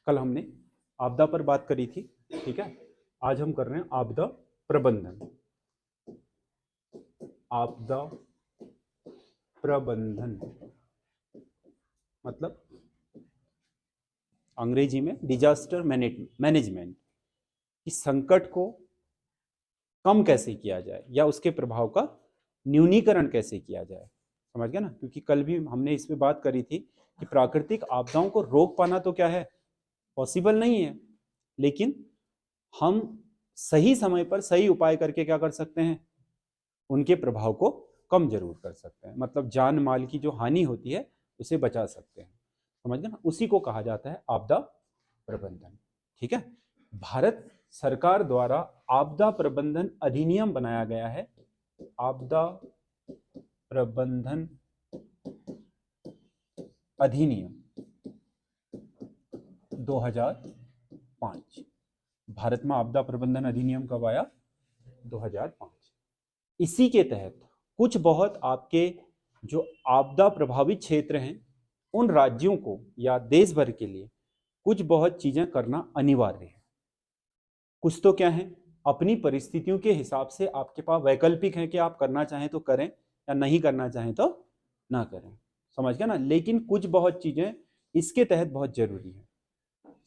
कल हमने आपदा पर बात करी थी, ठीक है। आज हम कर रहे हैं आपदा प्रबंधन। आपदा प्रबंधन मतलब अंग्रेजी में डिजास्टर मैनेजमेंट, कि संकट को कम कैसे किया जाए या उसके प्रभाव का न्यूनीकरण कैसे किया जाए। समझ गया ना, क्योंकि कल भी हमने इस पे बात करी थी कि प्राकृतिक आपदाओं को रोक पाना तो क्या है, पॉसिबल नहीं है, लेकिन हम सही समय पर सही उपाय करके क्या कर सकते हैं, उनके प्रभाव को कम जरूर कर सकते हैं। मतलब जान माल की जो हानि होती है उसे बचा सकते हैं। समझ गए ना, उसी को कहा जाता है आपदा प्रबंधन। ठीक है, भारत सरकार द्वारा आपदा प्रबंधन अधिनियम बनाया गया है। आपदा प्रबंधन अधिनियम 2005। भारत में आपदा प्रबंधन अधिनियम कब आया, 2005। इसी के तहत कुछ बहुत आपके जो आपदा प्रभावित क्षेत्र हैं उन राज्यों को या देश भर के लिए कुछ बहुत चीजें करना अनिवार्य है। कुछ तो क्या है, अपनी परिस्थितियों के हिसाब से आपके पास वैकल्पिक है कि आप करना चाहें तो करें या नहीं करना चाहें तो ना करें। समझ गया ना, लेकिन कुछ बहुत चीजें इसके तहत बहुत जरूरी है।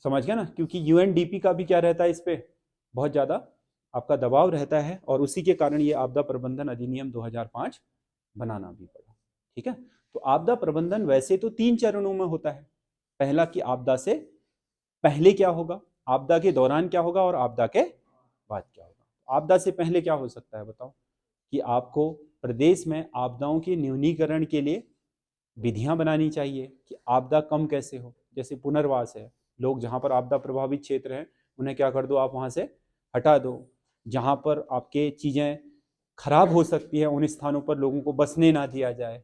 समझ गया ना, क्योंकि यूएनडीपी का भी क्या रहता है, इस पे बहुत ज्यादा आपका दबाव रहता है और उसी के कारण ये आपदा प्रबंधन अधिनियम 2005 बनाना भी पड़ा। ठीक है, तो आपदा प्रबंधन वैसे तो 3 चरणों में होता है। पहला कि आपदा से पहले क्या होगा, आपदा के दौरान क्या होगा और आपदा के बाद क्या होगा। आपदा से पहले क्या हो सकता है बताओ, कि आपको प्रदेश में आपदाओं के न्यूनीकरण के लिए विधियां बनानी चाहिए कि आपदा कम कैसे हो। जैसे पुनर्वास है, लोग जहां पर आपदा प्रभावित क्षेत्र हैं उन्हें क्या कर दो, आप वहां से हटा दो। जहां पर आपके चीजें खराब हो सकती है उन स्थानों पर लोगों को बसने ना दिया जाए।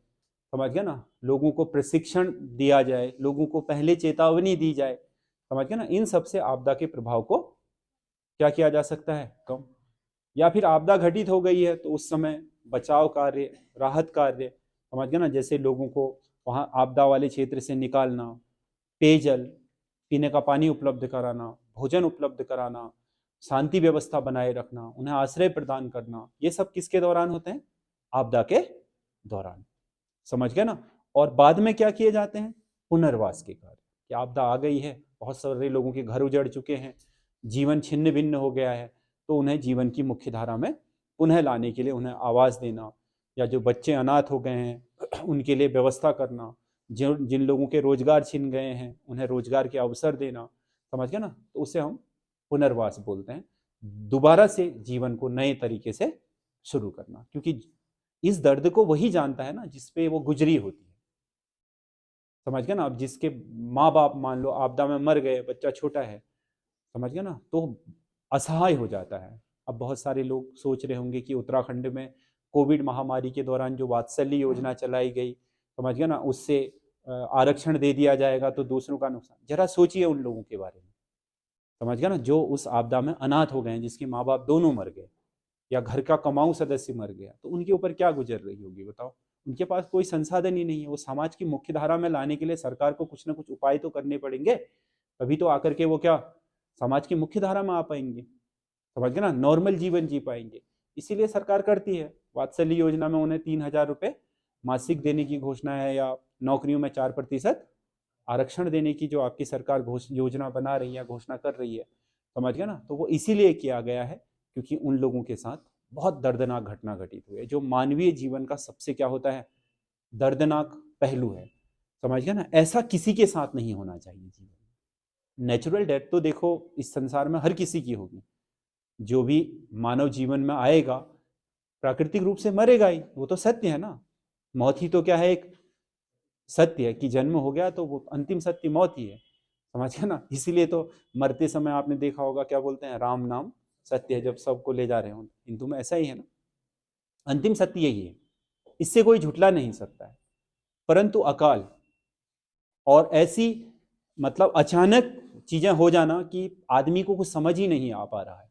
समझ गया ना, लोगों को प्रशिक्षण दिया जाए, लोगों को पहले चेतावनी दी जाए। समझ गया ना, इन सब से आपदा के प्रभाव को क्या किया जा सकता है, कम। या फिर आपदा घटित हो गई है तो उस समय बचाव कार्य, राहत कार्य, समझ गया ना, जैसे लोगों को वहां आपदा वाले क्षेत्र से निकालना, पेयजल, पीने का पानी उपलब्ध कराना, भोजन उपलब्ध कराना, शांति व्यवस्था बनाए रखना, उन्हें आश्रय प्रदान करना, ये सब किसके दौरान होते हैं, आपदा के दौरान। समझ गए ना। और बाद में क्या किए जाते हैं, पुनर्वास के कार्य, कि आपदा आ गई है, बहुत सारे लोगों के घर उजड़ चुके हैं, जीवन छिन्न भिन्न हो गया है, तो उन्हें जीवन की मुख्य धारा में पुनः लाने के लिए उन्हें आवास देना, या जो बच्चे अनाथ हो गए हैं उनके लिए व्यवस्था करना, जो जिन लोगों के रोजगार छिन गए हैं उन्हें रोजगार के अवसर देना। समझ गए ना, तो उसे हम पुनर्वास बोलते हैं। दोबारा से जीवन को नए तरीके से शुरू करना, क्योंकि इस दर्द को वही जानता है ना जिसपे वो गुजरी होती है। समझ गया ना, अब जिसके माँ बाप मान लो आपदा में मर गए, बच्चा छोटा है, समझ गया ना, तो असहाय हो जाता है। अब बहुत सारे लोग सोच रहे होंगे कि उत्तराखंड में कोविड महामारी के दौरान जो वात्सल्य योजना चलाई गई, समझ गया ना, उससे आरक्षण दे दिया जाएगा तो दूसरों का नुकसान। जरा सोचिए उन लोगों के बारे में। समझ गया ना, जो उस आपदा में अनाथ हो गए, जिसके माँ बाप दोनों मर गए या घर का कमाऊ सदस्य मर गया, तो उनके ऊपर क्या गुजर रही होगी बताओ। उनके पास कोई संसाधन ही नहीं है। वो समाज की मुख्य धारा में लाने के लिए सरकार को कुछ ना कुछ उपाय तो करने पड़ेंगे, तभी तो आकर के वो क्या समाज की मुख्य धारा में आ पाएंगे। समझ गए ना, नॉर्मल जीवन जी पाएंगे। इसीलिए सरकार करती है, वात्सल्य योजना में उन्हें 3,000 रुपए मासिक देने की घोषणा है, या नौकरियों में 4% आरक्षण देने की जो आपकी सरकार योजना बना रही है, घोषणा कर रही है। समझ गया ना, तो वो इसीलिए किया गया है क्योंकि उन लोगों के साथ बहुत दर्दनाक घटना घटित हुई है, जो मानवीय जीवन का सबसे क्या होता है, दर्दनाक पहलू है। समझ गया ना, ऐसा किसी के साथ नहीं होना चाहिए जीवन में। नेचुरल डेथ तो देखो इस संसार में हर किसी की होगी, जो भी मानव जीवन में आएगा प्राकृतिक रूप से मरेगा ही, वो तो सत्य है ना। मौत ही तो क्या है, एक सत्य है कि जन्म हो गया तो वो अंतिम सत्य मौत ही है। समझ गया ना, इसीलिए तो मरते समय आपने देखा होगा क्या बोलते हैं, राम नाम सत्य है, जब सबको ले जा रहे हो। हिंदू में ऐसा ही है ना, अंतिम सत्य यही है, इससे कोई झुटला नहीं सकता है। परंतु अकाल और ऐसी मतलब अचानक चीजें हो जाना कि आदमी को कुछ समझ ही नहीं आ पा रहा है।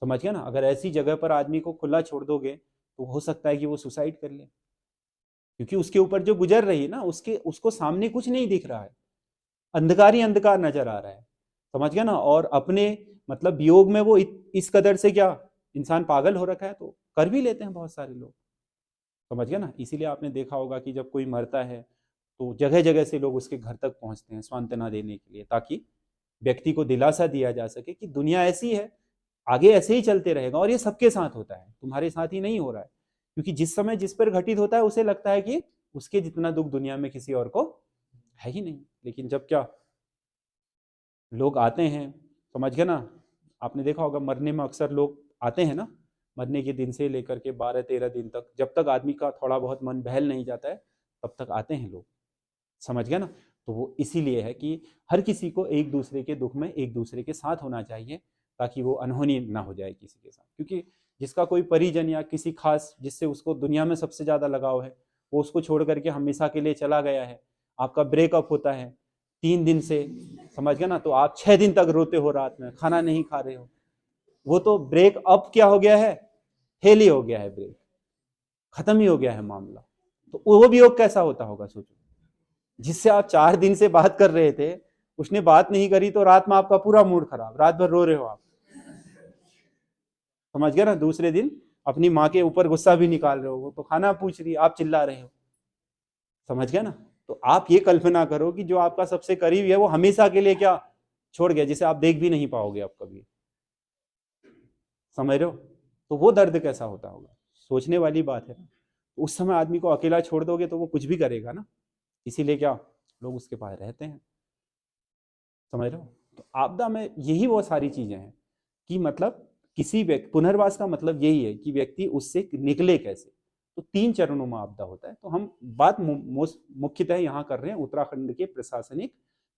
समझ गया ना, अगर ऐसी जगह पर आदमी को खुला छोड़ दोगे तो हो सकता है कि वो सुसाइड कर ले, क्योंकि उसके ऊपर जो गुजर रही है ना, उसको सामने कुछ नहीं दिख रहा है, अंधकार ही अंधकार नजर आ रहा है। समझ गया ना। और अपने मतलब वियोग में वो इस कदर से क्या इंसान पागल हो रखा है, तो कर भी लेते हैं बहुत सारे लोग। समझ गया ना। इसीलिए आपने देखा होगा कि जब कोई मरता है तो जगह जगह से लोग उसके घर तक पहुंचते हैं सांत्वना देने के लिए, ताकि व्यक्ति को दिलासा दिया जा सके कि दुनिया ऐसी है, आगे ऐसे ही चलते रहेगा और ये सबके साथ होता है, तुम्हारे साथ ही नहीं हो रहा है। क्योंकि जिस समय जिस पर घटित होता है उसे लगता है कि उसके जितना दुख दुनिया में किसी और को है ही नहीं। लेकिन जब क्या लोग आते हैं, समझ गए ना, आपने देखा होगा मरने में अक्सर लोग आते हैं ना, मरने के दिन से लेकर के 12-13 दिन तक, जब तक आदमी का थोड़ा बहुत मन बहल नहीं जाता है तब तक आते हैं लोग। समझ गए ना। तो वो इसीलिए है कि हर किसी को एक दूसरे के दुख में एक दूसरे के साथ होना चाहिए, ताकि वो अनहोनी ना हो जाए किसी के साथ। क्योंकि जिसका कोई परिजन या किसी खास जिससे उसको दुनिया में सबसे ज्यादा लगाव है, वो उसको छोड़ करके हमेशा के लिए चला गया है, आपका ब्रेकअप होता है 3 दिन से, समझ गया ना, तो आप 6 दिन तक रोते हो, रात में खाना नहीं खा रहे हो। वो तो ब्रेकअप क्या हो गया है, फेल ही हो गया है, ब्रेक खत्म ही हो गया है मामला। तो वो वियोग कैसा होता होगा सोचो। जिससे आप 4 दिन से बात कर रहे थे, उसने बात नहीं करी तो रात में आपका पूरा मूड खराब, रात भर रो रहे हो आप। समझ गया ना। दूसरे दिन अपनी माँ के ऊपर गुस्सा भी निकाल रहे हो, वो तो खाना पूछ रही, आप चिल्ला रहे हो। समझ गया ना। तो आप ये कल्पना करो कि जो आपका सबसे करीब है वो हमेशा के लिए क्या छोड़ गया, जिसे आप देख भी नहीं पाओगे आप कभी। समझ रहे हो। तो वो दर्द कैसा होता होगा, सोचने वाली बात है। उस समय आदमी को अकेला छोड़ दोगे तो वो कुछ भी करेगा ना, इसीलिए क्या लोग उसके पास रहते हैं। समझ रहे हो। तो आपदा में यही वो सारी चीजें हैं कि मतलब किसी व्यक्ति, पुनर्वास का मतलब यही है कि व्यक्ति उससे निकले कैसे। तो 3 चरणों में आपदा होता है। तो हम बात मुख्यतः यहाँ कर रहे हैं उत्तराखंड के प्रशासनिक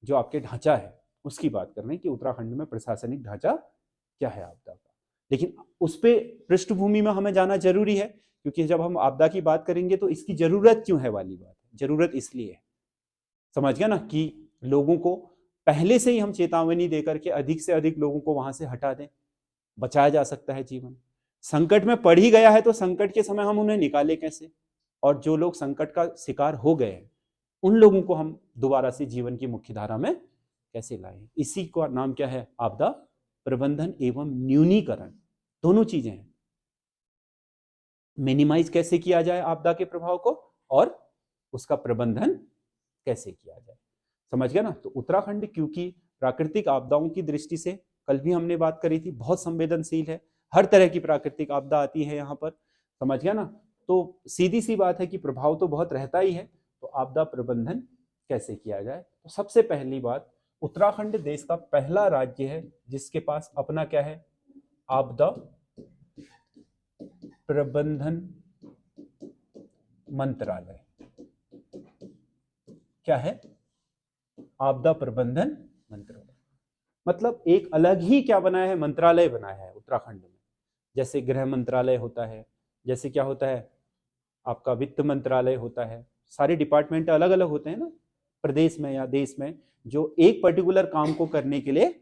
जो आपके ढांचा है उसकी बात कर रहे हैं कि उत्तराखंड में प्रशासनिक ढांचा क्या है आपदा का। लेकिन उस पर पृष्ठभूमि में हमें जाना जरूरी है, क्योंकि जब हम आपदा की बात करेंगे तो इसकी जरूरत क्यों है वाली बात है। जरूरत इसलिए है, समझ गया ना, कि लोगों को पहले से ही हम चेतावनी देकर के अधिक से अधिक लोगों को वहां से हटा दें, बचाया जा सकता है जीवन। संकट में पड़ ही गया है तो संकट के समय हम उन्हें निकाले कैसे, और जो लोग संकट का शिकार हो गए हैं उन लोगों को हम दोबारा से जीवन की मुख्यधारा में कैसे लाएं। इसी का नाम क्या है, आपदा प्रबंधन एवं न्यूनीकरण। दोनों चीजें हैं। मिनिमाइज कैसे किया जाए आपदा के प्रभाव को, और उसका प्रबंधन कैसे किया जाए। समझ गया ना। तो उत्तराखंड क्योंकि प्राकृतिक आपदाओं की दृष्टि से, कल भी हमने बात करी थी, बहुत संवेदनशील है। हर तरह की प्राकृतिक आपदा आती है यहाँ पर। समझ गया ना। तो सीधी सी बात है कि प्रभाव तो बहुत रहता ही है। तो आपदा प्रबंधन कैसे किया जाए। तो सबसे पहली बात, उत्तराखंड देश का पहला राज्य है जिसके पास अपना क्या है, आपदा प्रबंधन मंत्रालय। क्या है, आपदा प्रबंधन मंत्रालय। मतलब एक अलग ही क्या बनाया है, मंत्रालय बनाया है उत्तराखंड में। जैसे गृह मंत्रालय होता है, जैसे क्या होता है आपका वित्त मंत्रालय होता है। सारे डिपार्टमेंट अलग अलग होते हैं ना प्रदेश में या देश में, जो एक पर्टिकुलर काम को करने के लिए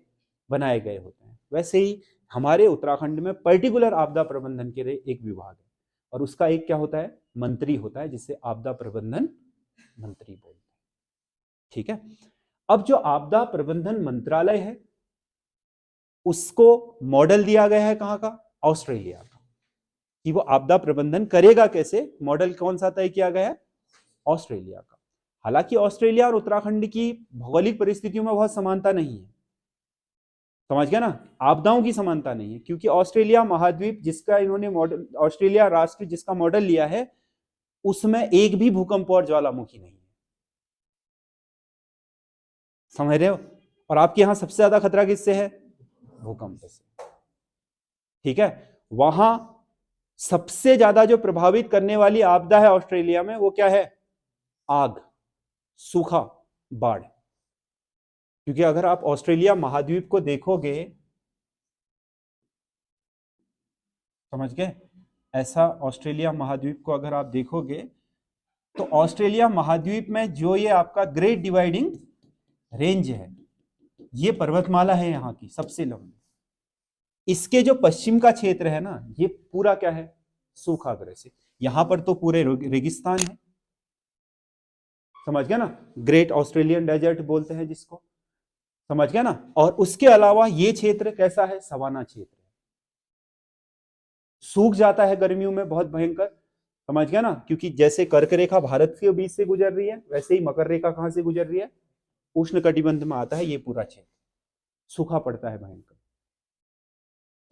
बनाए गए होते हैं। वैसे ही हमारे उत्तराखंड में पर्टिकुलर आपदा प्रबंधन के लिए एक विभाग है, और उसका एक क्या होता है, मंत्री होता है, जिसे आपदा प्रबंधन मंत्री बोलते हैं। ठीक है। अब जो आपदा प्रबंधन मंत्रालय है उसको मॉडल दिया गया है कहां का, ऑस्ट्रेलिया का, कि वो आपदा प्रबंधन करेगा कैसे। मॉडल कौन सा तय किया गया है, ऑस्ट्रेलिया का। हालांकि ऑस्ट्रेलिया और उत्तराखंड की भौगोलिक परिस्थितियों में बहुत समानता नहीं है। समझ गया ना। आपदाओं की समानता नहीं है, क्योंकि ऑस्ट्रेलिया महाद्वीप जिसका इन्होंने मॉडल, ऑस्ट्रेलिया राष्ट्र जिसका मॉडल लिया है, उसमें एक भी भूकंप और ज्वालामुखी नहीं है। समझ रहे हो। और आपके यहां सबसे ज्यादा खतरा किससे है, भूकंप से। ठीक है। वहां सबसे ज्यादा जो प्रभावित करने वाली आपदा है ऑस्ट्रेलिया में, वो क्या है, आग, सूखा, बाढ़। क्योंकि अगर आप ऑस्ट्रेलिया महाद्वीप को देखोगे, समझ गए, ऐसा ऑस्ट्रेलिया महाद्वीप को अगर आप देखोगे तो ऑस्ट्रेलिया महाद्वीप में जो ये आपका ग्रेट डिवाइडिंग रेंज है, ये पर्वतमाला है यहाँ की सबसे लंबी। इसके जो पश्चिम का क्षेत्र है ना, ये पूरा क्या है, सूखाग्रस्त है। यहां पर तो पूरे रेगिस्तान है। समझ गया ना। ग्रेट ऑस्ट्रेलियन डेजर्ट बोलते हैं जिसको। समझ गया ना। और उसके अलावा ये क्षेत्र कैसा है, सवाना क्षेत्र, सूख जाता है गर्मियों में बहुत भयंकर, समझ गया ना। क्योंकि जैसे कर्क रेखा भारत के बीच से गुजर रही है, वैसे ही मकर रेखा कहां से गुजर रही है, उष्ण कटिबंध में आता है ये पूरा क्षेत्र, सूखा पड़ता है भयंकर,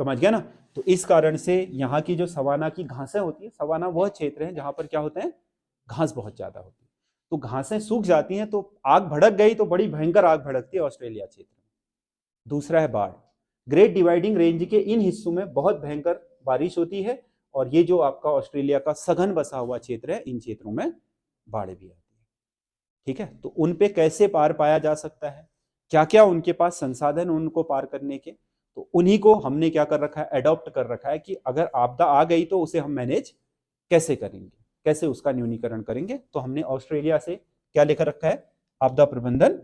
समझ गया ना। तो इस कारण से यहाँ की जो सवाना की घासें होती है, सवाना वह क्षेत्र है जहां पर क्या होते हैं, घास बहुत ज्यादा होती है, तो घासें सूख जाती हैं, तो आग भड़क गई तो बड़ी भयंकर आग भड़कती है ऑस्ट्रेलिया क्षेत्र में। दूसरा है बाढ़, ग्रेट डिवाइडिंग रेंज के इन हिस्सों में बहुत भयंकर बारिश होती है, और ये जो आपका ऑस्ट्रेलिया का सघन बसा हुआ क्षेत्र है, इन क्षेत्रों में बाढ़ भी आती है। ठीक है, तो उन पे कैसे पार पाया जा सकता है, क्या क्या उनके पास संसाधन उनको पार करने के, तो उन्हीं को हमने क्या कर रखा है, एडॉप्ट कर रखा है कि अगर आपदा आ गई तो उसे हम मैनेज कैसे करेंगे, कैसे उसका न्यूनीकरण करेंगे। तो हमने ऑस्ट्रेलिया से क्या लेकर रखा है, आपदा प्रबंधन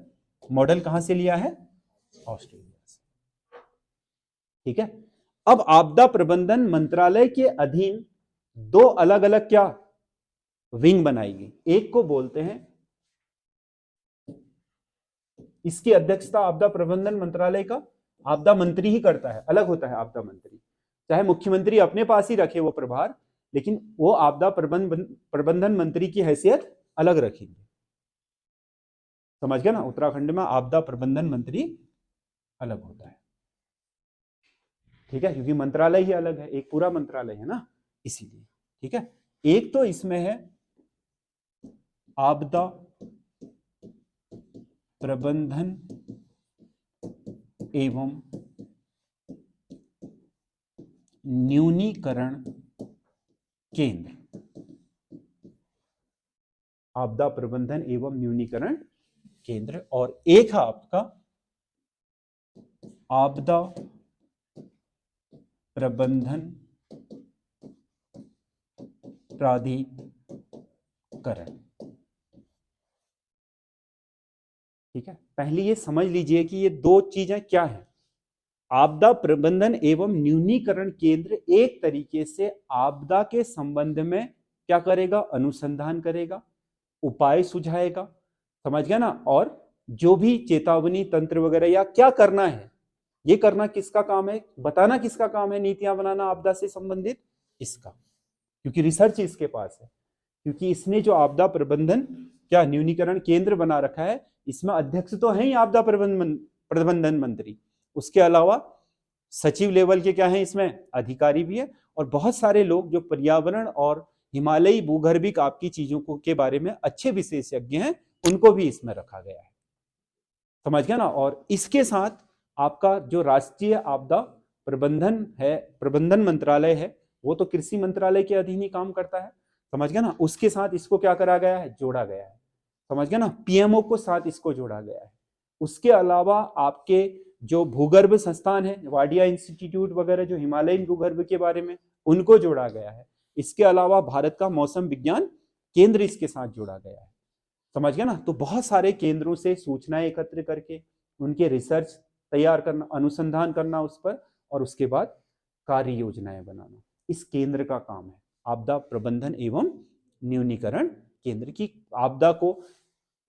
मॉडल कहां से लिया है, ऑस्ट्रेलिया से। ठीक है, अब आपदा प्रबंधन मंत्रालय के अधीन दो अलग अलग क्या विंग बनाई गई, एक को बोलते हैं, इसकी अध्यक्षता आपदा प्रबंधन मंत्रालय का आपदा मंत्री ही करता है, अलग होता है आपदा मंत्री, चाहे मुख्यमंत्री अपने पास ही रखे वो प्रभार, लेकिन वो आपदा प्रबंधन मंत्री की हैसियत अलग रखेंगे, समझ गया ना। उत्तराखंड में आपदा प्रबंधन मंत्री अलग होता है, ठीक है, क्योंकि मंत्रालय ही अलग है, एक पूरा मंत्रालय है ना, इसीलिए। ठीक है, एक तो इसमें है आपदा प्रबंधन एवं न्यूनीकरण केंद्र, आपदा प्रबंधन एवं न्यूनीकरण केंद्र, और एक है आपका आपदा प्रबंधन प्राधिकरण। ठीक है, पहले ये समझ लीजिए कि ये दो चीजें क्या है। आपदा प्रबंधन एवं न्यूनीकरण केंद्र एक तरीके से आपदा के संबंध में क्या करेगा, अनुसंधान करेगा, उपाय सुझाएगा, समझ गया ना। और जो भी चेतावनी तंत्र वगैरह या क्या करना है, ये करना किसका काम है, बताना किसका काम है, नीतियां बनाना आपदा से संबंधित इसका, क्योंकि रिसर्च इसके पास है, क्योंकि इसने जो आपदा प्रबंधन क्या न्यूनीकरण केंद्र बना रखा है, इसमें अध्यक्ष तो है ही आपदा प्रबंधन मंत्री, उसके अलावा सचिव लेवल के क्या है इसमें अधिकारी भी है, और बहुत सारे लोग जो पर्यावरण और हिमालयी भूगर्भिक आपकी चीजों को के बारे में अच्छे विशेषज्ञ हैं, उनको भी इसमें रखा गया है, समझ गया ना। और इसके साथ आपका जो राष्ट्रीय आपदा प्रबंधन है, प्रबंधन मंत्रालय है, वो तो कृषि मंत्रालय के अधीन ही काम करता है, समझ गया ना। उसके साथ इसको क्या करा गया है, जोड़ा गया है, समझ गया ना, पीएमओ को साथ इसको जोड़ा गया है। उसके अलावा आपके जो भूगर्भ संस्थान है, वाडिया इंस्टीट्यूट वगैरह जो हिमालयन भूगर्भ के बारे में, उनको जोड़ा गया है। इसके अलावा भारत का मौसम विज्ञान केंद्र इसके साथ जोड़ा गया है, समझ गया ना। तो बहुत सारे केंद्रों से सूचनाएं एकत्र करके उनके रिसर्च तैयार करना, अनुसंधान करना उस पर, और उसके बाद कार्य योजनाएं बनाना, इस केंद्र का काम है, आपदा प्रबंधन एवं न्यूनीकरण केंद्र की। आपदा को,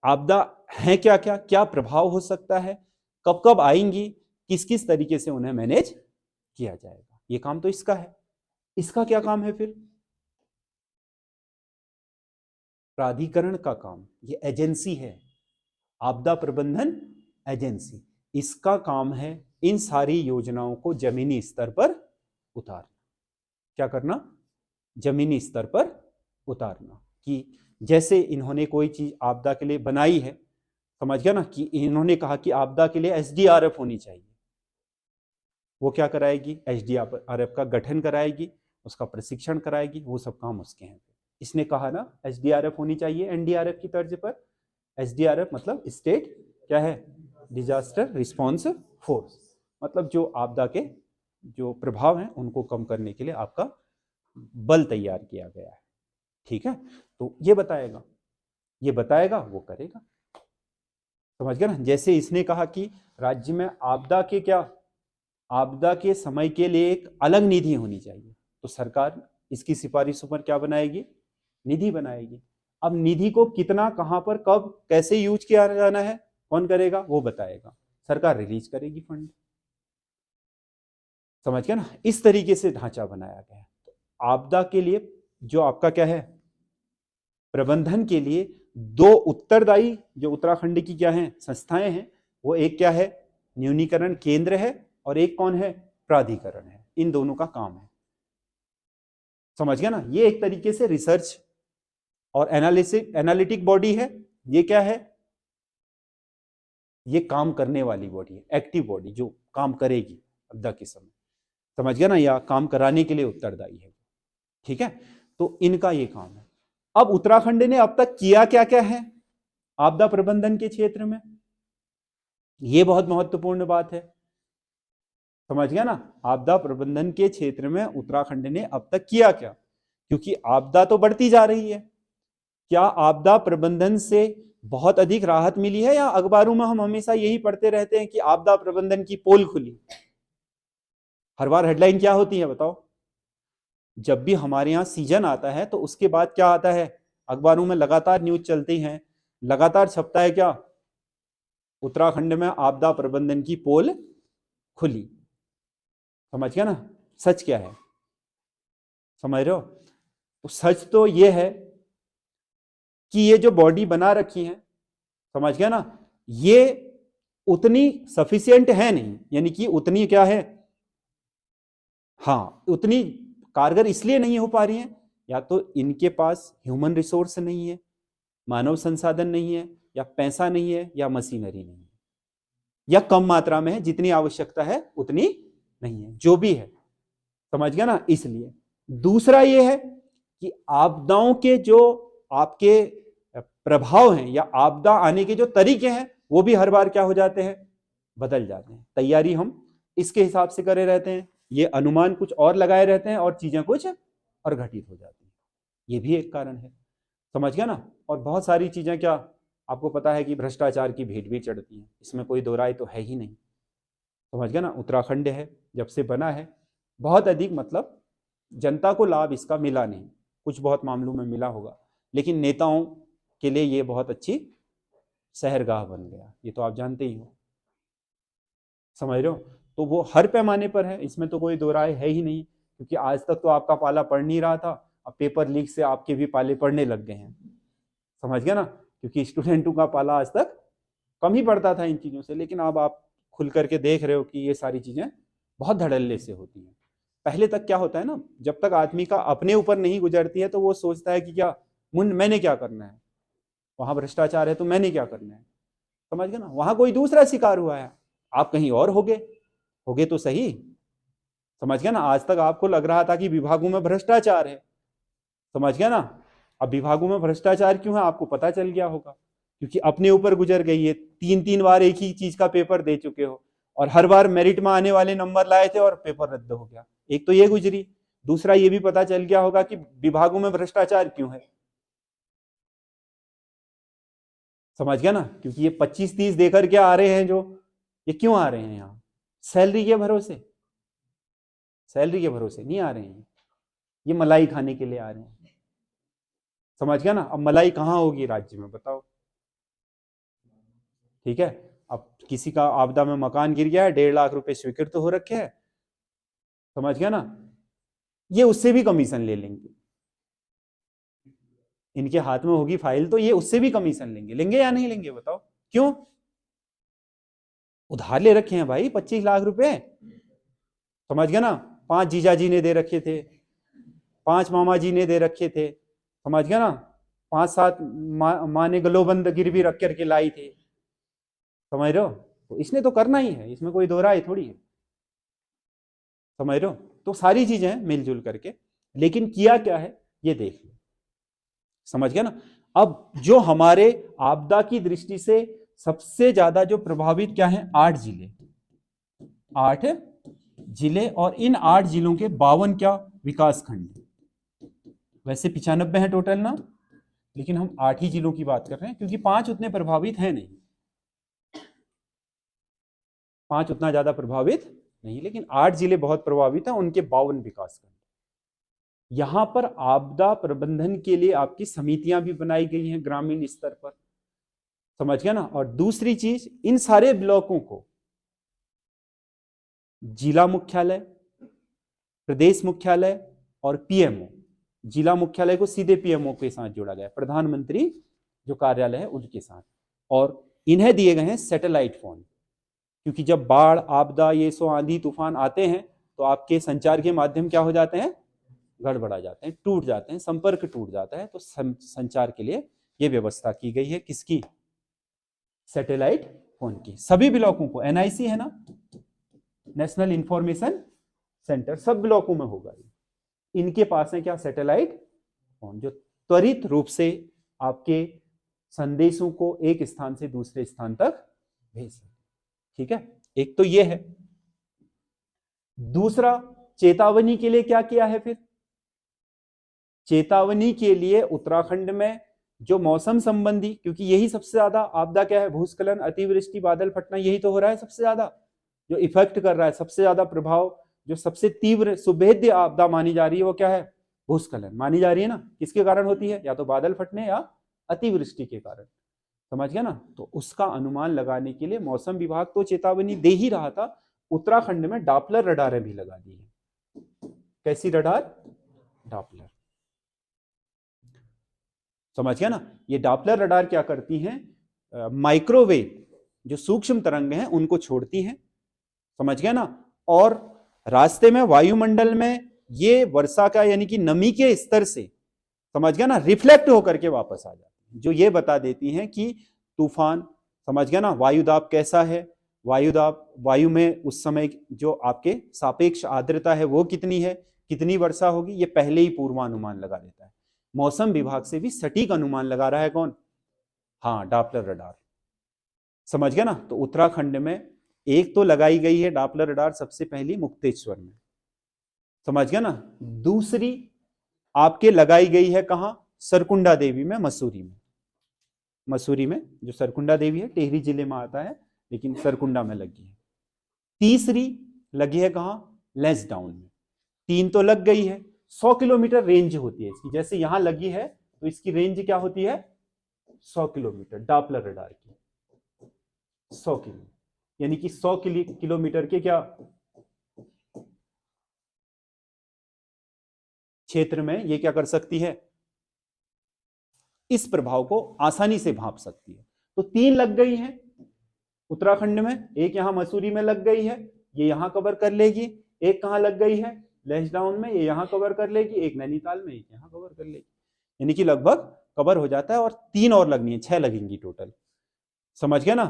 आपदा है क्या क्या, क्या प्रभाव हो सकता है, कब कब आएंगी, किस किस तरीके से उन्हें मैनेज किया जाएगा, ये काम तो इसका है। इसका क्या काम है फिर, प्राधिकरण का काम, ये एजेंसी है, आपदा प्रबंधन एजेंसी, इसका काम है इन सारी योजनाओं को जमीनी स्तर पर उतारना। क्या करना, जमीनी स्तर पर उतारना, कि जैसे इन्होंने कोई चीज आपदा के लिए बनाई है, समझ गया ना, कि इन्होंने कहा कि आपदा के लिए एसडीआरएफ होनी चाहिए, वो क्या कराएगी, एसडीआरएफ का गठन कराएगी, उसका प्रशिक्षण कराएगी, वो सब काम उसके हैं। इसने कहा ना एसडीआरएफ होनी चाहिए एनडीआरएफ की तर्ज पर, एसडीआरएफ मतलब स्टेट क्या है, डिजास्टर रिस्पॉन्स फोर्स, मतलब जो आपदा के जो प्रभाव हैं उनको कम करने के लिए आपका बल तैयार किया गया है। ठीक है, तो ये बताएगा वो करेगा, समझ गया ना। जैसे इसने कहा कि राज्य में आपदा के क्या, आपदा के समय के लिए एक अलग निधि होनी चाहिए, तो सरकार इसकी सिफारिशों पर क्या बनाएगी, निधि बनाएगी। अब निधि को कितना, कहां पर, कब, कैसे यूज किया जाना है, कौन करेगा, वो बताएगा, सरकार रिलीज करेगी फंड। समझ गया ना, इस तरीके से ढांचा बनाया गया है। तो आपदा के लिए जो आपका क्या है, प्रबंधन के लिए दो उत्तरदायी जो उत्तराखंड की क्या है संस्थाएं हैं, वो एक क्या है न्यूनीकरण केंद्र है और एक कौन है प्राधिकरण है। इन दोनों का काम है। समझ गया ना, ये एक तरीके से रिसर्च और एनालिटिक बॉडी है। ये क्या है, ये काम करने वाली बॉडी है, एक्टिव बॉडी जो काम करेगी आपदा के समय। समझ गया ना, या काम कराने के लिए उत्तरदायी है। ठीक है, तो इनका ये काम है। अब उत्तराखंड ने अब तक किया क्या क्या है आपदा प्रबंधन के क्षेत्र में, ये बहुत महत्वपूर्ण बात है। समझ गया ना, आपदा प्रबंधन के क्षेत्र में उत्तराखंड ने अब तक किया क्या, क्योंकि आपदा तो बढ़ती जा रही है। क्या आपदा प्रबंधन से बहुत अधिक राहत मिली है, या अखबारों में हम हमेशा यही पढ़ते रहते हैं कि आपदा प्रबंधन की पोल खुली। हर बार हेडलाइन क्या होती है बताओ, जब भी हमारे यहाँ सीजन आता है तो उसके बाद क्या आता है, अखबारों में लगातार न्यूज चलती हैं, लगातार छपता है क्या, उत्तराखंड में आपदा प्रबंधन की पोल खुली। समझ गया ना, सच क्या है, समझ रहे हो। तो सच तो ये है कि ये जो बॉडी बना रखी है, समझ गया ना, ये उतनी सफिशिएंट है नहीं, यानी कि उतनी क्या है, हाँ उतनी कारगर इसलिए नहीं हो पा रही है, या तो इनके पास ह्यूमन रिसोर्स नहीं है, मानव संसाधन नहीं है, या पैसा नहीं है, या मशीनरी नहीं है, या कम मात्रा में है, जितनी आवश्यकता है उतनी नहीं है, जो भी है। समझ गया ना, इसलिए। दूसरा ये है कि आपदाओं के जो आपके प्रभाव हैं या आपदा आने के जो तरीके हैं वो भी हर बार क्या हो जाते हैं, बदल जाते हैं। तैयारी हम इसके हिसाब से करे रहते हैं, ये अनुमान कुछ और लगाए रहते हैं और चीजें कुछ और घटित हो जाती हैं, ये भी एक कारण है। समझ गया ना, और बहुत सारी चीजें क्या आपको पता है कि भ्रष्टाचार की भेंट भी चढ़ती हैं, इसमें कोई दो राय तो है ही नहीं। समझ गया ना, उत्तराखंड है जब से बना है बहुत अधिक मतलब जनता को लाभ इसका मिला नहीं, कुछ बहुत मामलों में मिला होगा, लेकिन नेताओं के लिए ये बहुत अच्छी शहरगाह बन गया, ये तो आप जानते ही हो। समझ रहे हो, तो वो हर पैमाने पर है, इसमें तो कोई दो राय है ही नहीं, क्योंकि आज तक तो आपका पाला पड़ नहीं रहा था, अब पेपर लीक से आपके भी पाले पड़ने लग गए हैं। समझ गया ना, क्योंकि स्टूडेंटों का पाला आज तक कम ही पड़ता था इन चीजों से, लेकिन अब आप खुल करके देख रहे हो कि ये सारी चीजें बहुत धड़ल्ले से होती हैं। पहले तक क्या होता है ना, जब तक आदमी का अपने ऊपर नहीं गुजरती है तो वो सोचता है कि क्या मैंने क्या करना है, वहां भ्रष्टाचार है तो मैंने क्या करना है। समझ गया ना, वहां कोई दूसरा शिकार हुआ है, आप कहीं और होगे तो सही। समझ गया ना, आज तक आपको लग रहा था कि विभागों में भ्रष्टाचार है, समझ गया ना, अब विभागों में भ्रष्टाचार क्यों है आपको पता चल गया होगा, क्योंकि अपने ऊपर गुजर गई है, 3-3 बार एक ही चीज का पेपर दे चुके हो, और हर बार मेरिट में आने वाले नंबर लाए थे और पेपर रद्द हो गया। एक तो ये गुजरी, दूसरा ये भी पता चल गया होगा कि विभागों में भ्रष्टाचार क्यों है। समझ गया ना, क्योंकि ये 25-30 देकर के आ रहे हैं जो, ये क्यों आ रहे हैं यहाँ, सैलरी के भरोसे, सैलरी के भरोसे नहीं आ रहे हैं, ये मलाई खाने के लिए आ रहे हैं। समझ गया ना, अब मलाई कहाँ होगी राज्य में बताओ। ठीक है, अब किसी का आपदा में मकान गिर गया है, 1.5 लाख रुपए स्वीकृत हो रखे हैं, समझ गया ना, ये उससे भी कमीशन ले लेंगे, इनके हाथ में होगी फाइल तो ये उससे भी कमीशन लेंगे या नहीं लेंगे बताओ, क्यों, उधार ले रखे हैं भाई 25 लाख रुपए। समझ गया ना, 5 जीजाजी ने दे रखे थे, 5 मामा जी ने दे रखे थे, समझ गया ना, 5-7 माँ ने गलोबंद गिरवी रख करके लाई थी। समझ रहे हो, तो इसने तो करना ही है, इसमें कोई दो राय थोड़ी है। समझ रहे हो, तो सारी चीजें हैं मिलजुल करके, लेकिन किया क्या है ये देख लो। समझ गया ना, अब जो हमारे आपदा की दृष्टि से सबसे ज्यादा जो प्रभावित क्या है, 8 जिले, 8 जिले, और इन 8 जिलों के 52 क्या विकास खंड, वैसे 95 है टोटल ना, लेकिन हम 8 ही जिलों की बात कर रहे हैं, क्योंकि 5 उतने प्रभावित है नहीं, 5 उतना ज्यादा प्रभावित नहीं, लेकिन 8 जिले बहुत प्रभावित हैं, उनके 52 विकास खंड। यहां पर आपदा प्रबंधन के लिए आपकी समितियां भी बनाई गई हैं ग्रामीण स्तर पर। समझ गया ना, और दूसरी चीज, इन सारे ब्लॉकों को जिला मुख्यालय, प्रदेश मुख्यालय और पीएमओ। जिला मुख्यालय को सीधे पीएमओ के साथ जोड़ा गया, प्रधानमंत्री जो कार्यालय है उनके साथ। और इन्हें दिए गए हैं सैटेलाइट फोन, क्योंकि जब बाढ़, आपदा, ये सो आंधी तूफान आते हैं तो आपके संचार के माध्यम क्या हो जाते हैं, गड़बड़ा जाते हैं, टूट जाते हैं, संपर्क टूट जाता है। तो संचार के लिए यह व्यवस्था की गई है, किसकी, सैटेलाइट फोन की। सभी ब्लॉकों को, एनआईसी है ना, नेशनल इंफॉर्मेशन सेंटर, सब ब्लॉकों में होगा, इनके पास है क्या, सैटेलाइट फोन, जो त्वरित रूप से आपके संदेशों को एक स्थान से दूसरे स्थान तक भेज सकते। ठीक है, एक तो ये है। दूसरा, चेतावनी के लिए क्या किया है फिर, चेतावनी के लिए उत्तराखंड में जो मौसम संबंधी, क्योंकि यही सबसे ज्यादा आपदा क्या है, भूस्खलन, अतिवृष्टि, बादल फटना, यही तो हो रहा है सबसे ज्यादा, जो इफेक्ट कर रहा है, सबसे ज्यादा प्रभाव, जो सबसे तीव्र सुभेद्य आपदा मानी जा रही है वो क्या है, भूस्खलन मानी जा रही है ना। किसके कारण होती है, या तो बादल फटने या अतिवृष्टि के कारण, समझ गया ना। तो उसका अनुमान लगाने के लिए मौसम विभाग तो चेतावनी दे ही रहा था, उत्तराखंड में डॉपलर रडारें भी लगा दी है। कैसी रडार, डॉपलर, समझ गया ना। ये डॉपलर रडार क्या करती हैं, माइक्रोवेव जो सूक्ष्म तरंग हैं उनको छोड़ती हैं, समझ गया ना। और रास्ते में वायुमंडल में ये वर्षा का यानी कि नमी के स्तर से, समझ गया ना, रिफ्लेक्ट होकर के वापस आ जाती है, जो ये बता देती हैं कि तूफान, समझ गया ना, वायुदाब कैसा है, वायुदाब, वायु में उस समय जो आपके सापेक्ष आर्द्रता है वो कितनी है, कितनी वर्षा होगी, ये पहले ही पूर्वानुमान लगा देता है। मौसम विभाग से भी सटीक अनुमान लगा रहा है कौन, हाँ, डॉपलर रडार, समझ गया ना। तो उत्तराखंड में एक तो लगाई गई है डॉपलर रडार सबसे पहली मुक्तेश्वर में, समझ गया ना। दूसरी आपके लगाई गई है कहां, सरकुंडा देवी में, मसूरी में। मसूरी में जो सरकुंडा देवी है टिहरी जिले में आता है, लेकिन सरकुंडा में लगी है। तीसरी लगी है कहां, लैंसडाउन में। तीन तो लग गई है, 100 किलोमीटर रेंज होती है इसकी, जैसे यहां लगी है तो इसकी रेंज क्या होती है, 100 किलोमीटर डॉपलर रडार की, 100 किलोमीटर, यानी कि 100 किलोमीटर के क्या क्षेत्र में ये क्या कर सकती है, इस प्रभाव को आसानी से भांप सकती है। तो 3 लग गई हैं उत्तराखंड में, एक यहां मसूरी में लग गई है, ये यहां कवर कर लेगी, एक कहां लग गई है, लैंसडाउन में, ये यहां कवर कर लेगी, एक नैनीताल में, एक यहां कवर कर लेगी, यानी कि लगभग कवर हो जाता है। और 3 और लगनी है, 6 लगेंगी टोटल, समझ गया ना।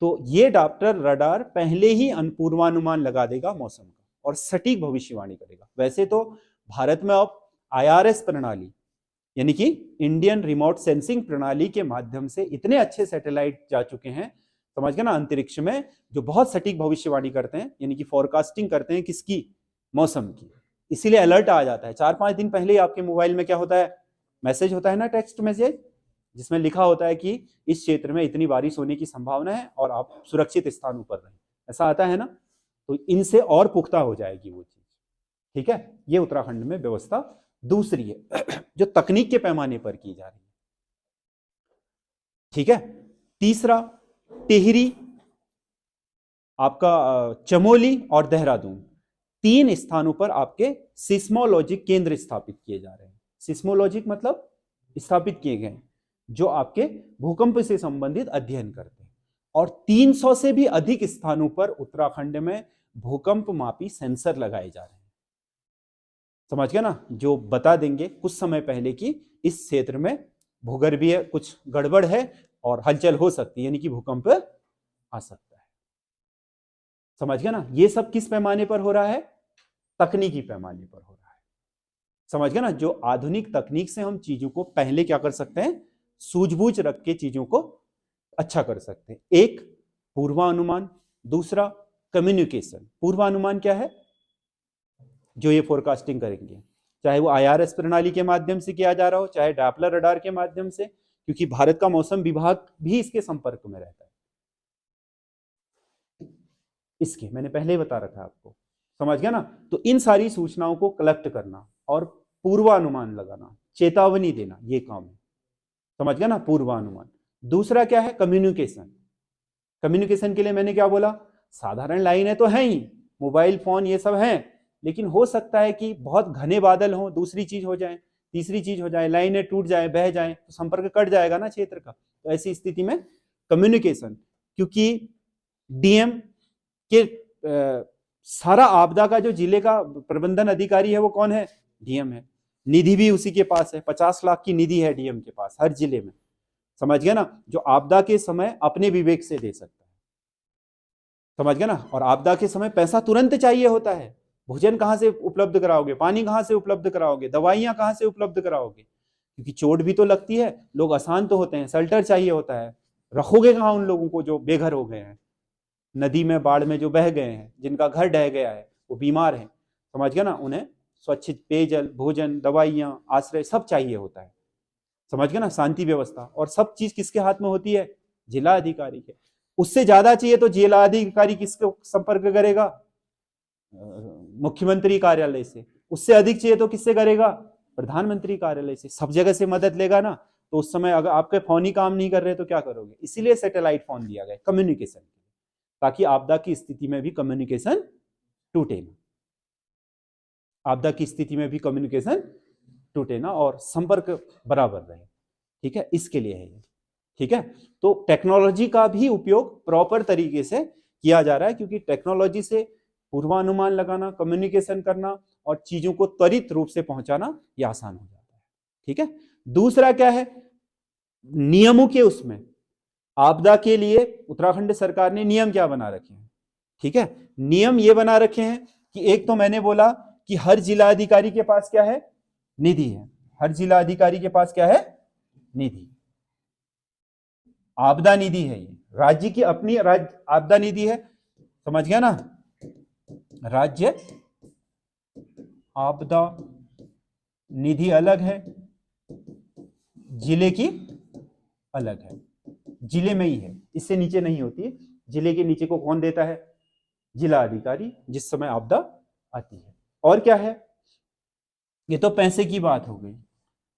तो ये डॉपलर रडार पहले ही पूर्वानुमान लगा देगा मौसम का और सटीक भविष्यवाणी करेगा। वैसे तो भारत में अब IRS प्रणाली, यानी कि इंडियन रिमोट सेंसिंग प्रणाली के माध्यम से इतने अच्छे सैटेलाइट जा चुके हैं, समझ गए ना, अंतरिक्ष में, जो बहुत सटीक भविष्यवाणी करते हैं, यानी कि फोरकास्टिंग करते हैं किसकी, मौसम की। इसीलिए अलर्ट आ जाता है 4-5 दिन पहले ही आपके मोबाइल में क्या होता है, मैसेज होता है ना, टेक्स्ट मैसेज, जिसमें लिखा होता है कि इस क्षेत्र में इतनी बारिश होने की संभावना है और आप सुरक्षित स्थान पर रहें, ऐसा आता है ना। तो इनसे और पुख्ता हो जाएगी वो चीज, ठीक है। ये उत्तराखंड में व्यवस्था दूसरी है जो तकनीक के पैमाने पर की जा रही है, ठीक है। तीसरा, टिहरी, आपका चमोली और देहरादून, 3 स्थानों पर आपके सिस्मोलॉजिक केंद्र स्थापित किए जा रहे हैं। सिस्मोलॉजिक मतलब स्थापित किए गए, जो आपके भूकंप से संबंधित अध्ययन करते हैं। और 300 से भी अधिक स्थानों पर उत्तराखंड में भूकंप मापी सेंसर लगाए जा रहे हैं, समझ गया ना, जो बता देंगे कुछ समय पहले कि इस क्षेत्र में भूगर्भीय कुछ गड़बड़ है और हलचल हो सकती है, यानी कि भूकंप आ सकता है, समझ गया ना। ये सब किस पैमाने पर हो रहा है, तकनीकी पैमाने पर हो रहा है, समझ गया ना। जो आधुनिक तकनीक से हम चीजों को पहले क्या कर सकते हैं, सूझबूझ रख के चीजों को अच्छा कर सकते हैं। एक पूर्वानुमान, दूसरा कम्युनिकेशन। पूर्वानुमान क्या है, जो ये फोरकास्टिंग करेंगे, चाहे वो IRS प्रणाली के माध्यम से किया जा रहा हो, चाहे डॉपलर रडार के माध्यम से, क्योंकि भारत का मौसम विभाग भी इसके संपर्क में रहता है, इसके मैंने पहले ही बता रखा है आपको, समझ गया ना। तो इन सारी सूचनाओं को कलेक्ट करना और पूर्वानुमान लगाना, चेतावनी देना, ये काम है, समझ गया ना, पूर्वानुमान। दूसरा क्या है, कम्युनिकेशन। कम्युनिकेशन के लिए मैंने क्या बोला, साधारण लाइनें तो है ही, मोबाइल फोन ये सब हैं, लेकिन हो सकता है कि बहुत घने बादल हों, दूसरी चीज हो जाए, तीसरी चीज हो जाए, लाइनें टूट जाए, बह जाए, तो संपर्क कट जाएगा ना क्षेत्र का। तो ऐसी स्थिति में कम्युनिकेशन, क्योंकि डीएम के सारा आपदा का जो जिले का प्रबंधन अधिकारी है वो कौन है? डीएम है। निधि भी उसी के पास है, 50 लाख की निधि है डीएम के पास हर जिले में, समझ गया ना, जो आपदा के समय अपने विवेक से दे सकता है, समझ गया ना। और आपदा के समय पैसा तुरंत चाहिए होता है, भोजन कहां से उपलब्ध कराओगे, पानी कहां से उपलब्ध कराओगे, दवाइयां कहां से उपलब्ध कराओगे, क्योंकि चोट भी तो लगती है, लोग अशांत तो होते हैं, शेल्टर चाहिए होता है, रखोगे कहां उन लोगों को जो बेघर हो गए हैं, नदी में बाढ़ में जो बह गए हैं, जिनका घर ढह गया है, वो बीमार हैं, समझ गया ना, उन्हें स्वच्छ पेयजल, भोजन, दवाइयां, आश्रय सब चाहिए होता है, समझ गया ना, शांति व्यवस्था, और सब चीज किसके हाथ में होती है? जिला अधिकारी के। उससे ज्यादा चाहिए तो जिला अधिकारी किसको संपर्क करेगा? मुख्यमंत्री कार्यालय से। उससे अधिक चाहिए तो किससे करेगा? प्रधानमंत्री कार्यालय से। सब जगह से मदद लेगा ना, तो उस समय अगर आपके फोन ही काम नहीं कर रहे तो क्या करोगे? इसीलिए सैटेलाइट फोन दिया गया कम्युनिकेशन, ताकि आपदा की स्थिति में भी कम्युनिकेशन टूटे ना, आपदा की स्थिति में भी कम्युनिकेशन टूटे ना और संपर्क बराबर रहे, ठीक है, इसके लिए है ये, ठीक है। तो टेक्नोलॉजी का भी उपयोग प्रॉपर तरीके से किया जा रहा है, क्योंकि टेक्नोलॉजी से पूर्वानुमान लगाना, कम्युनिकेशन करना और चीजों को त्वरित रूप से पहुंचाना ये आसान हो जाता है, ठीक है। दूसरा क्या है? नियमों के उसमें आपदा के लिए उत्तराखंड सरकार ने नियम क्या बना रखे हैं, ठीक है। नियम ये बना रखे हैं कि एक तो मैंने बोला कि हर जिला अधिकारी के पास क्या है? निधि है। हर जिला अधिकारी के पास क्या है? निधि, आपदा निधि है, ये राज्य की अपनी आपदा निधि है, समझ गया ना। राज्य आपदा निधि अलग है, जिले की अलग है, जिले में ही है, इससे नीचे नहीं होती है। जिले के नीचे को कौन देता है? जिला अधिकारी, जिस समय आपदा आती है। और क्या है? ये तो पैसे की बात हो गई।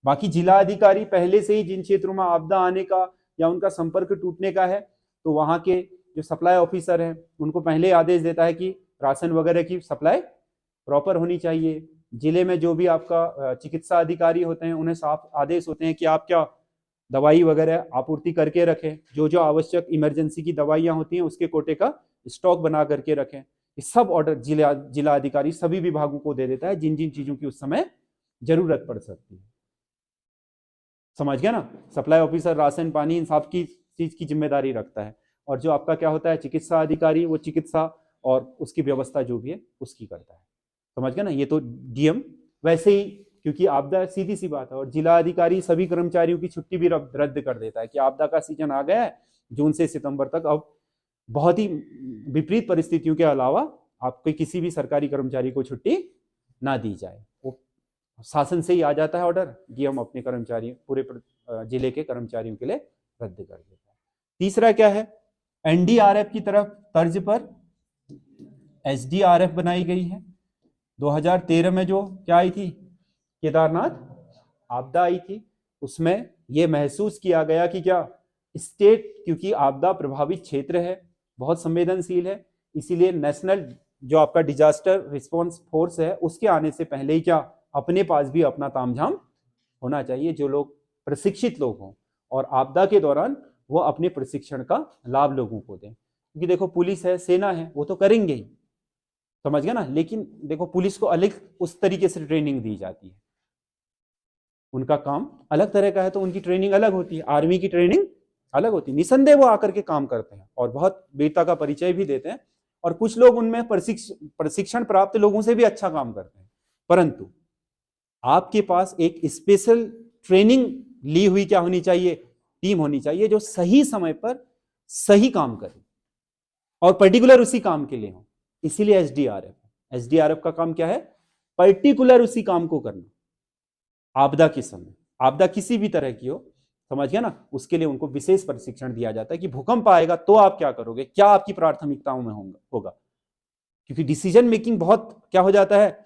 बाकी जिला अधिकारी पहले से ही जिन क्षेत्रों में आपदा आने का या उनका संपर्क टूटने का है, तो वहां के जो सप्लाई ऑफिसर हैं उनको पहले आदेश देता है कि राशन वगैरह की सप्लाई प्रॉपर होनी चाहिए। जिले में जो भी आपका चिकित्सा अधिकारी होते हैं उन्हें साफ आदेश होते हैं कि आप क्या दवाई वगैरह आपूर्ति करके रखें, जो जो आवश्यक इमरजेंसी की दवाइयां होती हैं उसके कोटे का स्टॉक बना करके रखें। ये सब ऑर्डर जिला अधिकारी सभी विभागों को दे देता है, जिन जिन चीजों की उस समय जरूरत पड़ सकती है, समझ गया ना। सप्लाई ऑफिसर राशन पानी इन सब की चीज की जिम्मेदारी रखता है, और जो आपका क्या होता है? चिकित्सा अधिकारी, वो चिकित्सा और उसकी व्यवस्था जो भी है उसकी करता है, समझ गया ना। ये तो डीएम। वैसे ही क्योंकि आपदा सीधी सी बात है, और जिला अधिकारी सभी कर्मचारियों की छुट्टी भी रद्द कर देता है कि आपदा का सीजन आ गया है जून से सितंबर तक, अब बहुत ही विपरीत परिस्थितियों के अलावा आपके किसी भी सरकारी कर्मचारी को छुट्टी ना दी जाए। वो शासन से ही आ जाता है ऑर्डर, डीएम अपने कर्मचारी पूरे जिले के कर्मचारियों के लिए रद्द कर देता है। तीसरा क्या है? एनडीआरएफ की तरफ तर्ज पर एसडीआरएफ बनाई गई है। 2013 में जो क्या आई थी? केदारनाथ आपदा आई थी। उसमें यह महसूस किया गया कि क्या स्टेट, क्योंकि आपदा प्रभावित क्षेत्र है, बहुत संवेदनशील है, इसीलिए नेशनल जो आपका डिजास्टर रिस्पॉन्स फोर्स है उसके आने से पहले ही क्या अपने पास भी अपना तामझाम होना चाहिए, जो लोग प्रशिक्षित लोग हों, और आपदा के दौरान वो अपने प्रशिक्षण का लाभ लोगों को दें। क्योंकि देखो पुलिस है, सेना है, वो तो करेंगे ही, समझ गया ना। लेकिन देखो पुलिस को अलग उस तरीके से ट्रेनिंग दी जाती है, उनका काम अलग तरह का है, तो उनकी ट्रेनिंग अलग होती है। आर्मी की ट्रेनिंग अलग होती है, निसंदेह वो आकर के काम करते हैं और बहुत वीरता का परिचय भी देते हैं, और कुछ लोग उनमें प्रशिक्षण प्राप्त लोगों से भी अच्छा काम करते हैं। परंतु आपके पास एक स्पेशल ट्रेनिंग ली हुई क्या होनी चाहिए? टीम होनी चाहिए, जो सही समय पर सही काम करे और पर्टिकुलर उसी काम के लिए हो। इसीलिए एसडीआरएफ का काम क्या है? पर्टिकुलर उसी काम को करना। आपदा के समय, आपदा किसी भी तरह की हो, समझ गया ना, उसके लिए उनको विशेष प्रशिक्षण दिया जाता है कि भूकंप आएगा तो आप क्या करोगे, क्या आपकी प्राथमिकताओं में होगा। क्योंकि डिसीजन मेकिंग बहुत क्या हो जाता है,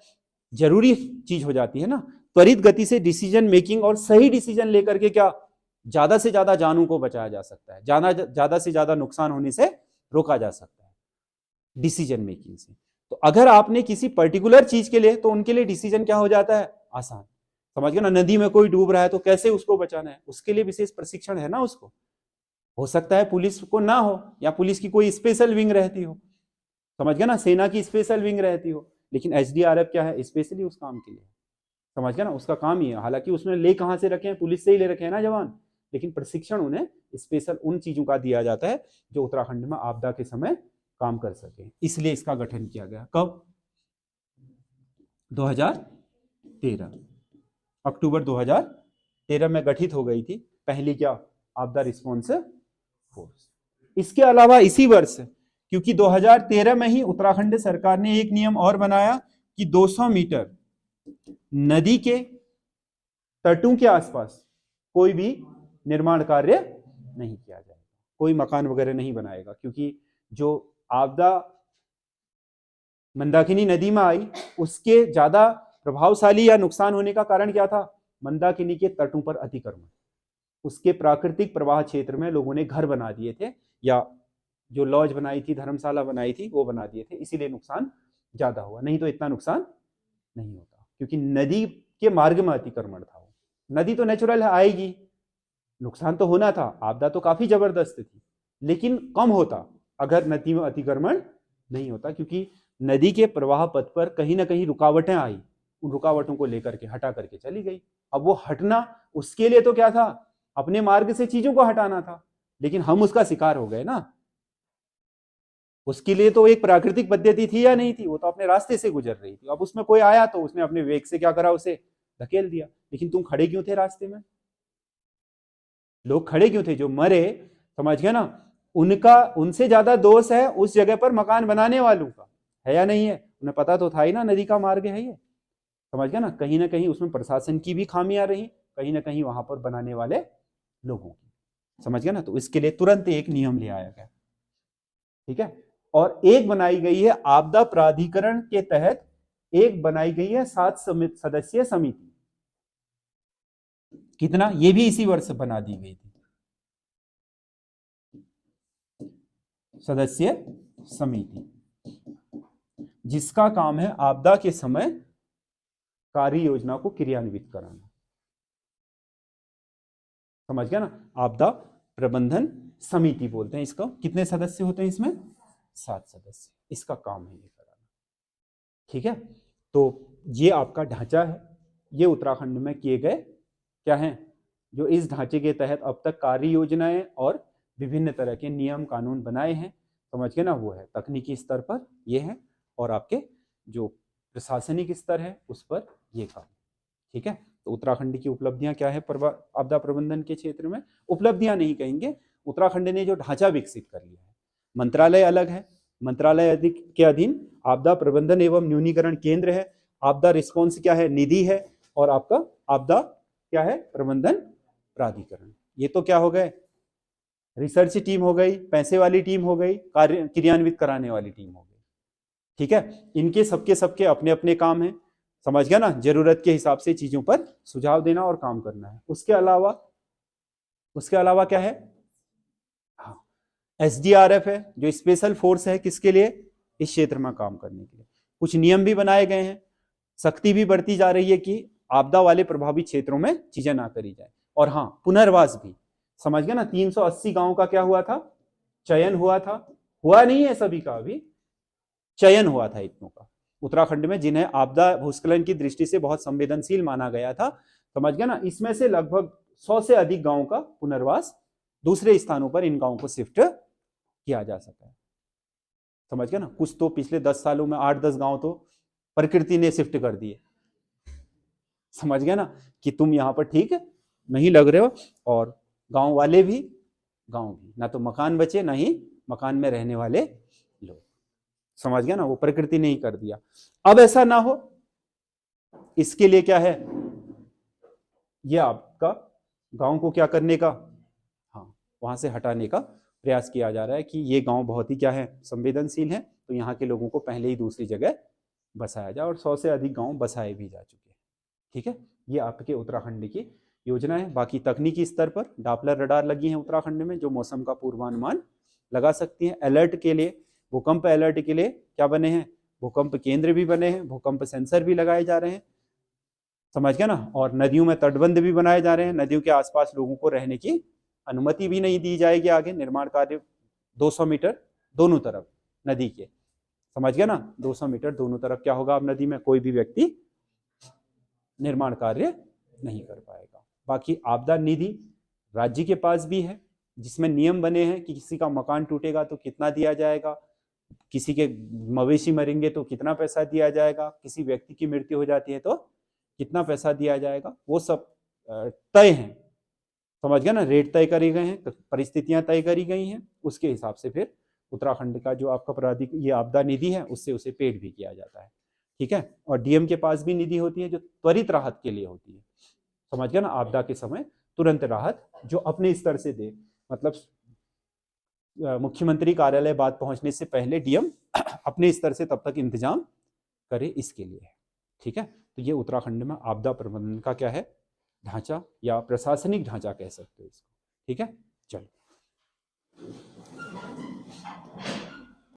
जरूरी चीज हो जाती है ना। त्वरित गति से डिसीजन मेकिंग और सही डिसीजन लेकर के क्या ज्यादा से ज्यादा जानों को बचाया जा सकता है, ज्यादा से ज्यादा नुकसान होने से रोका जा सकता है डिसीजन मेकिंग से। तो अगर आपने किसी पर्टिकुलर चीज के लिए, तो उनके लिए डिसीजन क्या हो जाता है, आसान। समझ गए ना, नदी में कोई डूब रहा है तो कैसे उसको बचाना है, उसके लिए विशेष प्रशिक्षण है ना उसको। हो सकता है पुलिस को ना हो, या पुलिस की कोई स्पेशल विंग रहती हो, समझ गए ना, सेना की स्पेशल विंग रहती हो, लेकिन एसडीआरएफ क्या है, स्पेशली उस काम के लिए। समझ गए ना, उसका काम ही है। हालांकि उसने ले कहां से रखे हैं, पुलिस से ही ले रखे हैं ना जवान, लेकिन प्रशिक्षण उन्हें स्पेशल उन चीजों का दिया जाता है जो उत्तराखंड में आपदा के समय काम कर सके, इसलिए इसका गठन किया गया। कब, 2013, अक्टूबर 2013 में गठित हो गई थी पहली क्या, आपदा रिस्पॉन्स फोर्स। इसके अलावा इसी वर्ष, क्योंकि 2013 में ही उत्तराखंड सरकार ने एक नियम और बनाया कि 200 मीटर नदी के तटों के आसपास कोई भी निर्माण कार्य नहीं किया जाएगा, कोई मकान वगैरह नहीं बनाएगा, क्योंकि जो आपदा मंदाकिनी नदी में आई उसके ज्यादा प्रभावशाली या नुकसान होने का कारण क्या था, मंदाकिनी के तटों पर अतिक्रमण, उसके प्राकृतिक प्रवाह क्षेत्र में लोगों ने घर बना दिए थे, या जो लॉज बनाई थी, धर्मशाला बनाई थी, वो बना दिए थे, इसीलिए नुकसान ज्यादा हुआ, नहीं तो इतना नुकसान नहीं होता, क्योंकि नदी के मार्ग में अतिक्रमण था। नदी तो नेचुरल है, आएगी, नुकसान तो होना था, आपदा तो काफी जबरदस्त थी, लेकिन कम होता अगर नदी में अतिक्रमण नहीं होता, क्योंकि नदी के प्रवाह पथ पर कहीं ना कहीं रुकावटें आई, उन रुकावटों को लेकर के हटा करके चली गई। अब वो हटना, उसके लिए तो क्या था, अपने मार्ग से चीजों को हटाना था, लेकिन हम उसका शिकार हो गए ना। उसके लिए तो एक प्राकृतिक पद्धति थी या नहीं थी, वो तो अपने रास्ते से गुजर रही थी। अब उसमें कोई आया तो उसने अपने वेग से क्या करा, उसे धकेल दिया। लेकिन तुम खड़े क्यों थे रास्ते में, लोग खड़े क्यों थे, जो मरे, समझ गए ना, उनका, उनसे ज्यादा दोष है उस जगह पर मकान बनाने वालों का, है या नहीं है, उन्हें पता तो था ही ना नदी का मार्ग है ये, समझ गए ना कहीं उसमें प्रशासन की भी खामियां रही, कहीं ना कहीं वहां पर बनाने वाले लोगों की, समझ गए ना। तो इसके लिए तुरंत एक नियम ले आया गया, ठीक है। और एक बनाई गई है आपदा प्राधिकरण के तहत, एक बनाई गई है 7 सदस्यीय समिति, कितना, ये भी इसी वर्ष बना दी गई थी, सदस्यीय समिति, जिसका काम है आपदा के समय कार्य योजना को क्रियान्वित कराना, समझ गया ना। आपदा प्रबंधन समिति बोलते हैं इसको। कितने सदस्य होते हैं इसमें, 7 सदस्य, इसका काम है ये कराना, ठीक है। तो ये आपका ढांचा है, ये उत्तराखंड में किए गए क्या है, जो इस ढांचे के तहत अब तक कार्य योजनाएं और विभिन्न तरह के नियम कानून बनाए हैं, समझ गए ना, वो है तकनीकी स्तर पर ये है, और आपके जो प्रशासनिक स्तर है उस पर ये काम, ठीक है। तो उत्तराखंड की उपलब्धियां क्या है आपदा प्रबंधन के क्षेत्र में, उपलब्धियां नहीं कहेंगे, उत्तराखंड ने जो ढांचा विकसित कर लिया है, मंत्रालय अलग है, मंत्रालय के अधीन आपदा प्रबंधन एवं न्यूनीकरण केंद्र है, आपदा रिस्पॉन्स क्या है, निधि है, और आपका आपदा क्या है, प्रबंधन प्राधिकरण। ये तो क्या हो गए, रिसर्च टीम हो गई, पैसे वाली टीम हो गई, कार्य क्रियान्वित कराने वाली टीम हो गई, ठीक है। इनके सबके अपने अपने काम हैं, समझ गया ना, जरूरत के हिसाब से चीजों पर सुझाव देना और काम करना है। उसके अलावा क्या है, हाँ, एसडीआरएफ है, जो स्पेशल फोर्स है, किसके लिए, इस क्षेत्र में काम करने के लिए। कुछ नियम भी बनाए गए हैं, सख्ती भी बढ़ती जा रही है कि आपदा वाले प्रभावित क्षेत्रों में चीजें ना करी जाए। और हाँ, पुनर्वास भी, समझ गए ना, 380 गांवों का क्या हुआ था, चयन हुआ था, हुआ नहीं है सभी का, अभी चयन हुआ था इतनों का उत्तराखंड में, जिन्हें आपदा भूस्खलन की दृष्टि से बहुत संवेदनशील माना गया था, समझ गया ना। इसमें से लगभग 100 से अधिक गांवों का पुनर्वास दूसरे स्थानों पर इन गांवों को शिफ्ट किया जा सका है, समझ गया ना। कुछ तो पिछले 10 सालों में 8-10 गांव तो प्रकृति ने शिफ्ट कर दिए, समझ गया ना, कि तुम यहां पर ठीक नहीं लग रहे हो, और गांव वाले भी, गांव भी, ना तो मकान बचे, ना ही मकान में रहने वाले लोग, समझ गया ना, वो प्रकृति ने ही कर दिया। अब ऐसा ना हो, इसके लिए क्या है, ये आपका गांव को क्या करने का, हाँ, वहां से हटाने का प्रयास किया जा रहा है, कि ये गांव बहुत ही क्या है, संवेदनशील है, तो यहाँ के लोगों को पहले ही दूसरी जगह बसाया जाए, और 100 से अधिक गांव बसाए भी जा चुके हैं, ठीक है। ये आपके उत्तराखंड की योजना है। बाकी तकनीकी स्तर पर डॉपलर रडार लगी है उत्तराखंड में, जो मौसम का पूर्वानुमान लगा सकती है। अलर्ट के लिए, भूकंप अलर्ट के लिए क्या बने हैं, भूकंप केंद्र भी बने हैं, भूकंप सेंसर भी लगाए जा रहे हैं, समझ गए ना। और नदियों में तटबंध भी बनाए जा रहे हैं, नदियों के आसपास लोगों को रहने की अनुमति भी नहीं दी जाएगी आगे। निर्माण कार्य 200 मीटर दोनों तरफ नदी के, समझ गए ना, 200 मीटर दोनों तरफ क्या होगा, अब नदी में कोई भी व्यक्ति निर्माण कार्य नहीं कर पाएगा। बाकी आपदा निधि राज्य के पास भी है, जिसमें नियम बने हैं कि किसी का मकान टूटेगा तो कितना दिया जाएगा, किसी के मवेशी मरेंगे तो कितना पैसा दिया जाएगा, किसी व्यक्ति की मृत्यु हो जाती है तो कितना पैसा दिया जाएगा, वो सब तय हैं, समझ गए ना। रेट तय करे गए हैं, परिस्थितियां तय करी गई हैं, उसके हिसाब से फिर उत्तराखंड का जो आपका प्राधिकरण ये आपदा निधि है उससे उसे पेड भी किया जाता है, ठीक है। और डीएम के पास भी निधि होती है जो त्वरित राहत के लिए होती है, समझ गए ना, आपदा के समय तुरंत राहत जो अपने स्तर से दे, मतलब मुख्यमंत्री कार्यालय बात पहुंचने से पहले डीएम अपने स्तर से तब तक इंतजाम करे, इसके लिए है, ठीक है। तो ये उत्तराखंड में आपदा प्रबंधन का क्या है, ढांचा या प्रशासनिक ढांचा कह सकते हो इसको, ठीक है।